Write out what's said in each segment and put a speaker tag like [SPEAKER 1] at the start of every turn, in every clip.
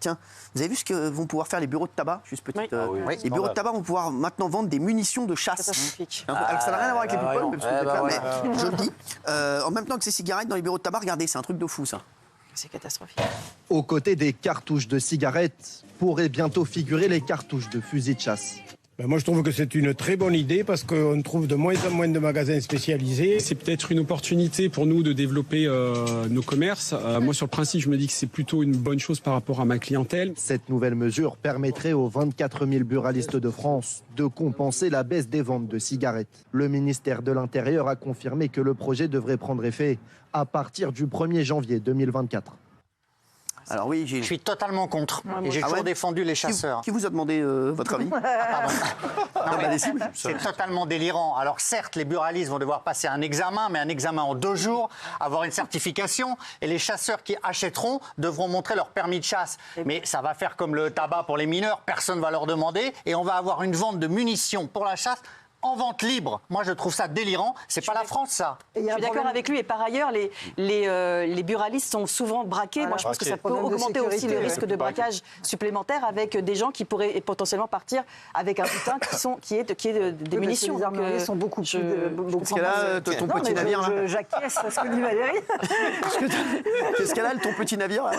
[SPEAKER 1] tiens, vous avez vu ce que vont pouvoir faire les bureaux de tabac? Juste petite. Les bureaux de tabac vont pouvoir maintenant vendre des munitions de chasse. Alors, ça n'a rien à voir avec les people, mais je le dis. En même temps que ces cigarettes dans les bureaux de tabac, regardez, c'est un truc de fou, ça.
[SPEAKER 2] C'est catastrophique.
[SPEAKER 3] Aux côtés des cartouches de cigarettes, pourraient bientôt figurer les cartouches de fusils de chasse.
[SPEAKER 4] Moi, je trouve que c'est une très bonne idée parce qu'on trouve de moins en moins de magasins spécialisés.
[SPEAKER 5] C'est peut-être une opportunité pour nous de développer nos commerces. Moi, sur le principe, je me dis que c'est plutôt une bonne chose par rapport à ma clientèle.
[SPEAKER 3] Cette nouvelle mesure permettrait aux 24 000 buralistes de France de compenser la baisse des ventes de cigarettes. Le ministère de l'Intérieur a confirmé que le projet devrait prendre effet à partir du 1er janvier 2024.
[SPEAKER 1] Alors oui, Gilles.
[SPEAKER 6] Je suis totalement contre. Et j'ai toujours défendu les chasseurs.
[SPEAKER 1] Qui vous a demandé votre avis?
[SPEAKER 6] C'est totalement délirant. Alors certes, les buralistes vont devoir passer un examen, mais un examen en 2 jours, avoir une certification. Et les chasseurs qui achèteront devront montrer leur permis de chasse. Mais ça va faire comme le tabac pour les mineurs, personne ne va leur demander. Et on va avoir une vente de munitions pour la chasse en vente libre. Moi, je trouve ça délirant. C'est pas la France, ça.
[SPEAKER 2] Je suis d'accord avec lui. Et par ailleurs, les buralistes sont souvent braqués. Voilà. Moi, je pense que ça peut augmenter aussi le risque de braquage supplémentaire avec des gens qui pourraient potentiellement partir avec un butin qui est des munitions.
[SPEAKER 7] Les armuriers sont beaucoup plus...
[SPEAKER 1] Qu'est-ce qu'elle a, ton petit navire, là?
[SPEAKER 7] J'acquiesce à ce que dit Valérie.
[SPEAKER 1] Qu'est-ce qu'elle a, ton petit navire, là?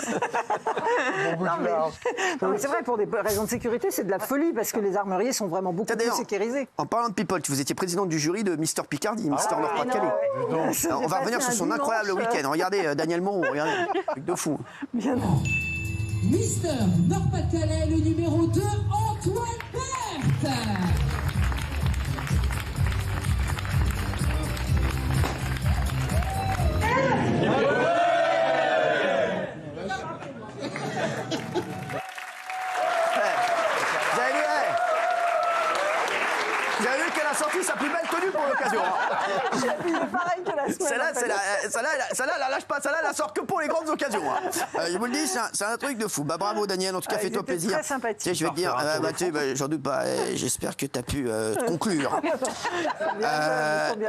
[SPEAKER 7] C'est vrai, pour des raisons de sécurité, c'est de la folie parce que les armuriers sont vraiment beaucoup plus sécurisés.
[SPEAKER 1] En parlant de people, vous étiez président du jury de Mister Picardie, Mister Nord-Pas-de-Calais. On va revenir sur son incroyable week-end. Regardez, Daniel Moreau, regardez, truc de fou.
[SPEAKER 8] Mister Nord-Pas-de-Calais, le numéro 2, Antoine Berthe.
[SPEAKER 1] Vous avez vu qu'elle a sorti sa plus belle tenue pour l'occasion.
[SPEAKER 7] Pareil que la semaine.
[SPEAKER 1] Celle-là, elle la lâche pas. Celle-là, elle la sort que pour les grandes occasions. Je vous le dis, c'est un truc de fou. Bah, bravo, Daniel. En tout cas, fais-toi plaisir.
[SPEAKER 7] Très sympathique.
[SPEAKER 1] Je vais te dire, j'en doute pas. J'espère que tu as pu te conclure.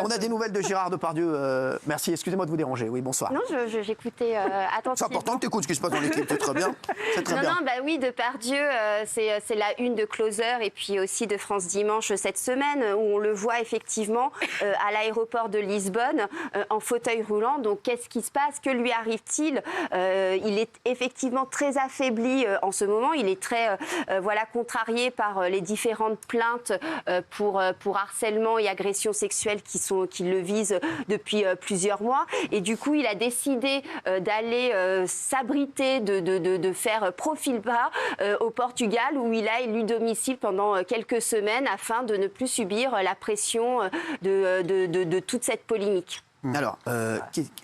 [SPEAKER 1] On a des nouvelles de Gérard Depardieu. Merci. Excusez-moi de vous déranger. Oui, bonsoir.
[SPEAKER 9] Non, j'écoutais attentivement.
[SPEAKER 1] C'est important que tu écoutes ce qui se passe dans l'équipe. C'est très bien. C'est très bien.
[SPEAKER 9] Non, bah oui, Depardieu, c'est la une de Closer et puis aussi de France Dimanche cette semaine où on le voit effectivement à l'aéroport de Lisbonne en fauteuil roulant. Donc qu'est-ce qui se passe? Que lui arrive-t-il? Il est effectivement très affaibli en ce moment. Il est très contrarié par les différentes plaintes pour harcèlement et agression sexuelle qui le visent depuis plusieurs mois. Et du coup, il a décidé d'aller s'abriter, de faire profil bas au Portugal où il a élu domicile pendant quelques semaines afin de ne plus subir la pression de toute cette polémique.
[SPEAKER 1] Alors,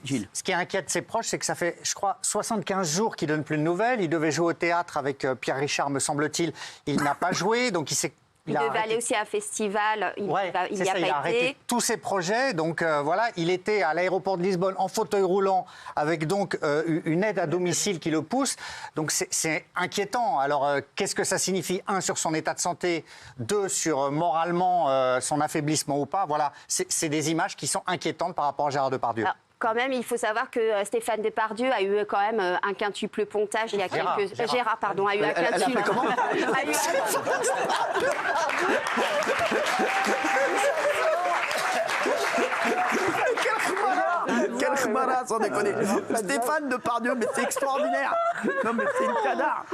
[SPEAKER 1] Gilles.
[SPEAKER 6] Ce qui inquiète ses proches, c'est que ça fait, je crois, 75 jours qu'il ne donne plus de nouvelles. Il devait jouer au théâtre avec Pierre Richard, me semble-t-il. Il n'a pas joué, donc
[SPEAKER 9] il devait aller aussi à un festival, il n'y a pas été.
[SPEAKER 6] Il a arrêté tous ses projets, donc voilà, il était à l'aéroport de Lisbonne en fauteuil roulant avec donc une aide à domicile qui le pousse. Donc c'est inquiétant. Alors qu'est-ce que ça signifie? 1, sur son état de santé, 2, sur moralement son affaiblissement ou pas. Voilà, c'est des images qui sont inquiétantes par rapport à Gérard Depardieu.
[SPEAKER 9] Alors, quand même, il faut savoir que Stéphane Depardieu a eu quand même un quintuple pontage il y a quelques... Gérard, pardon, a eu un quintuple...
[SPEAKER 1] Elle appelait comment? Quel khmara, sans déconner. Stéphane Depardieu, mais c'est extraordinaire. Non, mais c'est une canard.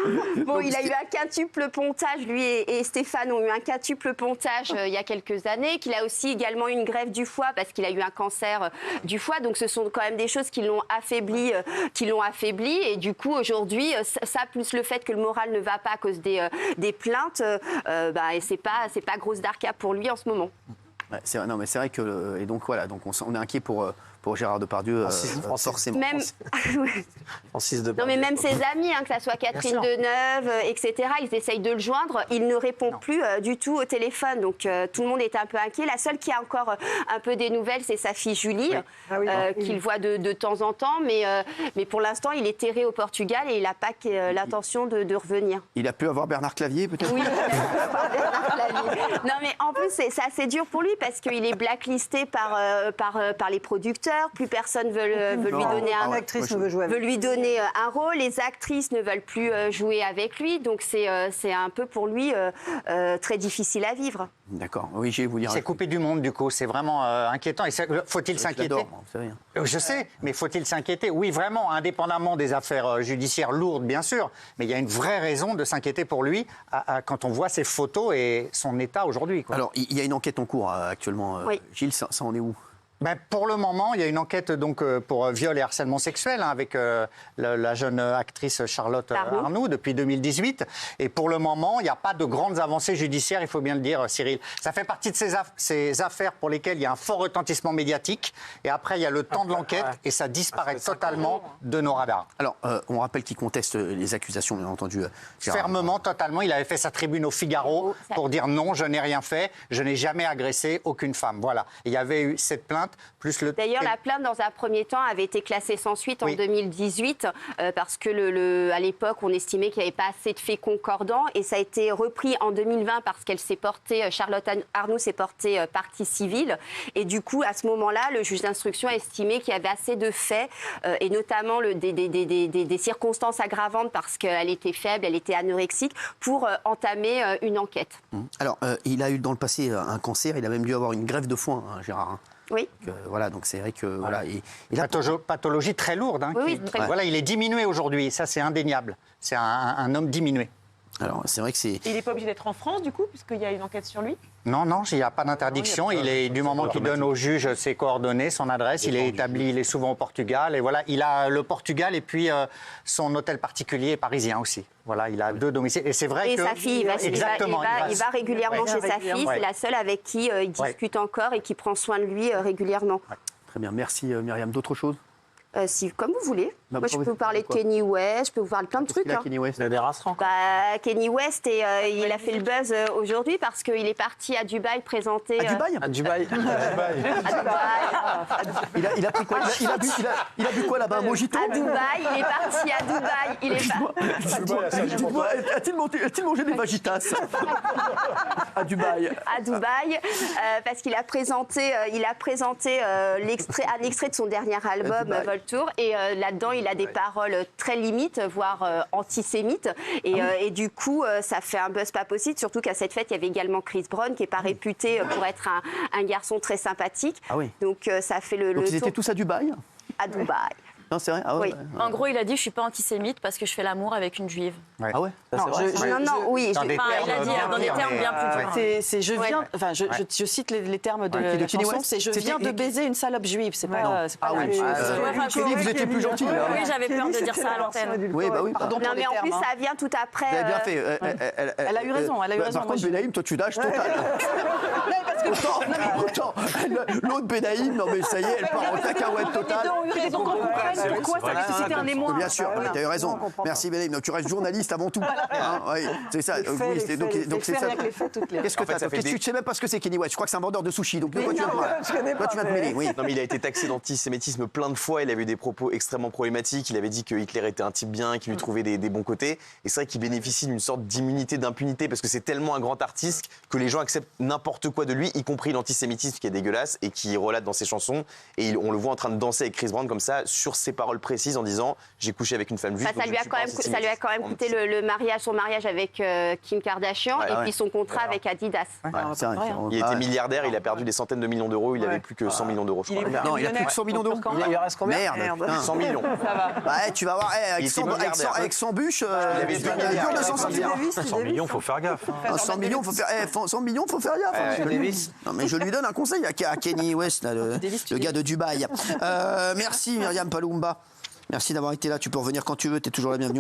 [SPEAKER 9] Bon, il a eu un quintuple pontage, lui et Stéphane ont eu un quintuple pontage il y a quelques années, qu'il a aussi également eu une greffe du foie parce qu'il a eu un cancer du foie. Donc ce sont quand même des choses qui l'ont affaibli. Et du coup, aujourd'hui, ça plus le fait que le moral ne va pas à cause des plaintes, et c'est pas grosse d'arca pour lui en ce moment.
[SPEAKER 1] Ouais, non, mais c'est vrai que... Et donc, voilà, donc on est inquiet pour Gérard Depardieu, forcément.
[SPEAKER 9] Même... Non, mais même ses amis, que ce soit Catherine Deneuve, etc., ils essayent de le joindre. Il ne répond plus du tout au téléphone. Donc, tout le monde est un peu inquiet. La seule qui a encore un peu des nouvelles, c'est sa fille Julie, qu'il voit de temps en temps. Mais pour l'instant, il est terré au Portugal et il n'a pas l'intention de revenir.
[SPEAKER 1] Il a pu avoir Bernard Clavier, peut-être?
[SPEAKER 9] Oui, il a pu avoir Bernard Clavier. Non, mais en plus, c'est assez dur pour lui parce qu'il est blacklisté par les producteurs. acteur, plus personne veut lui donner veut lui donner un rôle. Les actrices ne veulent plus jouer avec lui, donc c'est un peu pour lui très difficile à vivre.
[SPEAKER 1] D'accord, oui, je vais vous dire.
[SPEAKER 6] C'est coupé du monde, du coup, c'est vraiment inquiétant. Et faut-il s'inquiéter?
[SPEAKER 1] Vous
[SPEAKER 6] Je sais, mais faut-il s'inquiéter? Oui, vraiment, indépendamment des affaires judiciaires lourdes, bien sûr, mais il y a une vraie raison de s'inquiéter pour lui quand on voit ses photos et son état aujourd'hui.
[SPEAKER 1] Alors, il y a une enquête en cours actuellement.
[SPEAKER 9] Oui.
[SPEAKER 1] Gilles, ça en est où?
[SPEAKER 6] Pour le moment, il y a une enquête donc, pour viol et harcèlement sexuel avec la jeune actrice Charlotte Arnoux depuis 2018. Et pour le moment, il n'y a pas de grandes avancées judiciaires, il faut bien le dire, Cyril. Ça fait partie de ces affaires pour lesquelles il y a un fort retentissement médiatique. Et après, il y a le temps de l'enquête et ça disparaît totalement de nos radars.
[SPEAKER 1] Alors, on rappelle qu'il conteste les accusations, bien entendu.
[SPEAKER 6] Fermement, totalement. Il avait fait sa tribune au Figaro pour dire non, je n'ai rien fait, je n'ai jamais agressé aucune femme. Voilà. Et il y avait eu cette plainte.
[SPEAKER 9] D'ailleurs, la plainte, dans un premier temps, avait été classée sans suite en 2018 parce que, à l'époque, on estimait qu'il n'y avait pas assez de faits concordants et ça a été repris en 2020 parce qu'elle s'est portée, Charlotte Arnoux s'est portée partie civile et du coup, à ce moment-là, le juge d'instruction a estimé qu'il y avait assez de faits et notamment des circonstances aggravantes parce qu'elle était faible, elle était anorexique, pour entamer une enquête.
[SPEAKER 1] Alors, il a eu dans le passé un cancer, il a même dû avoir une greffe de foin, hein, Gérard.
[SPEAKER 9] Oui.
[SPEAKER 1] Voilà, donc c'est vrai que voilà.
[SPEAKER 6] Pathologie très lourde. Hein,
[SPEAKER 9] oui, très
[SPEAKER 6] voilà, il est diminué aujourd'hui, ça c'est indéniable. C'est un homme diminué.
[SPEAKER 1] Alors c'est vrai que c'est.
[SPEAKER 10] Il n'est pas obligé d'être en France du coup, puisqu'il y a une enquête sur lui.
[SPEAKER 6] Non, il n'y a pas d'interdiction. Du moment qu'il donne au juge ses coordonnées, son adresse, il est établi, il est souvent au Portugal. Et voilà, il a le Portugal et puis son hôtel particulier parisien aussi. Voilà, il a 2 domiciles. Et c'est vrai que.
[SPEAKER 9] Et sa fille, il va régulièrement chez sa fille. C'est la seule avec qui il discute encore et qui prend soin de lui régulièrement.
[SPEAKER 1] Ouais. Très bien, merci Myriam. D'autres choses?
[SPEAKER 9] Si, comme vous voulez. Moi, je peux vous parler de Kanye West, je peux vous parler de plein de trucs.
[SPEAKER 1] Kenny West,
[SPEAKER 9] Kenny West, il a fait le buzz aujourd'hui parce qu'il est parti à Dubaï présenter.
[SPEAKER 1] À Dubaï. Il a pris quoi? Il a bu quoi là-bas? Un mojito?
[SPEAKER 9] À Dubaï, il est parti à Dubaï.
[SPEAKER 1] A-t-il mangé des vagitas à Dubaï?
[SPEAKER 9] À Dubaï, parce qu'il a présenté, un extrait de son dernier album, Voltour, et là-dedans, il a des paroles très limites, voire antisémites. Et du coup, ça fait un buzz pas possible, surtout qu'à cette fête, il y avait également Chris Brown, qui n'est pas réputé pour être un garçon très sympathique.
[SPEAKER 1] Ah oui.
[SPEAKER 9] Donc, ça fait le
[SPEAKER 1] Donc, ils
[SPEAKER 9] tour.
[SPEAKER 1] étaient tous à Dubaï?
[SPEAKER 9] À Dubaï.
[SPEAKER 1] Non, c'est vrai? Ah ouais,
[SPEAKER 9] Oui.
[SPEAKER 1] ouais.
[SPEAKER 11] En gros, il a dit « je suis pas antisémite parce que je fais l'amour avec une juive ».
[SPEAKER 1] Ah ouais?
[SPEAKER 9] Non, oui.
[SPEAKER 11] Il a dit dans des termes bien plus durs.
[SPEAKER 2] Je cite les termes de la chanson, c'est « je viens de baiser une salope juive ». C'est pas la même chose.
[SPEAKER 1] Kelly, vous étiez plus gentil.
[SPEAKER 11] Oui, j'avais peur de dire ça à l'antenne.
[SPEAKER 1] Oui, bah oui. Pardon.
[SPEAKER 9] Non, mais en plus, ça vient tout après.
[SPEAKER 1] Vous avez bien fait.
[SPEAKER 2] Elle a eu raison.
[SPEAKER 1] Par contre, Benaïm, toi, tu lâches total. Autant. L'autre Benaïm, non mais ça y est, elle part en cacahuète totale.
[SPEAKER 2] Donc on comprenne pourquoi ça nécessitait un émoi.
[SPEAKER 1] Bien sûr, tu as eu raison. Merci Benaïm. Donc tu restes journaliste avant tout. Oui, c'est ça. Donc c'est ça. Qu'est-ce que tu as? Tu sais même pas ce que c'est Kenny West. Je crois que c'est un vendeur de sushis. Donc toi, tu vas te mêler.
[SPEAKER 12] Non, mais il a été taxé d'antisémitisme plein de fois. Il avait eu des propos extrêmement problématiques. Il avait dit que Hitler était un type bien, qu'il lui trouvait des bons côtés. Et c'est vrai qu'il bénéficie d'une sorte d'immunité, d'impunité, parce que c'est tellement un grand artiste que les gens acceptent n'importe quoi de lui, y compris l'antisémitisme qui est dégueulasse et qui relate dans ses chansons. Et on le voit en train de danser avec Chris Brown comme ça, sur ses paroles précises, en disant j'ai couché avec une femme juive.
[SPEAKER 9] Ça lui a quand même coûté son mariage avec Kim Kardashian et puis son contrat avec Adidas.
[SPEAKER 12] Il était milliardaire, il a perdu des centaines de millions d'euros, il avait plus que 100 millions d'euros, je crois.
[SPEAKER 1] Non, il a plus que 100 millions d'euros.
[SPEAKER 6] Il reste combien?
[SPEAKER 1] Merde.
[SPEAKER 12] 100 millions.
[SPEAKER 1] Tu vas voir, avec 100 bûches,
[SPEAKER 12] il avait
[SPEAKER 13] 100 millions, faut faire gaffe.
[SPEAKER 1] 100 millions, faut faire gaffe. Non, mais je lui donne un conseil à Kenny West, le gars de Dubaï. Merci Myriam Palumba. Merci d'avoir été là. Tu peux revenir quand tu veux. Tu es toujours la bienvenue.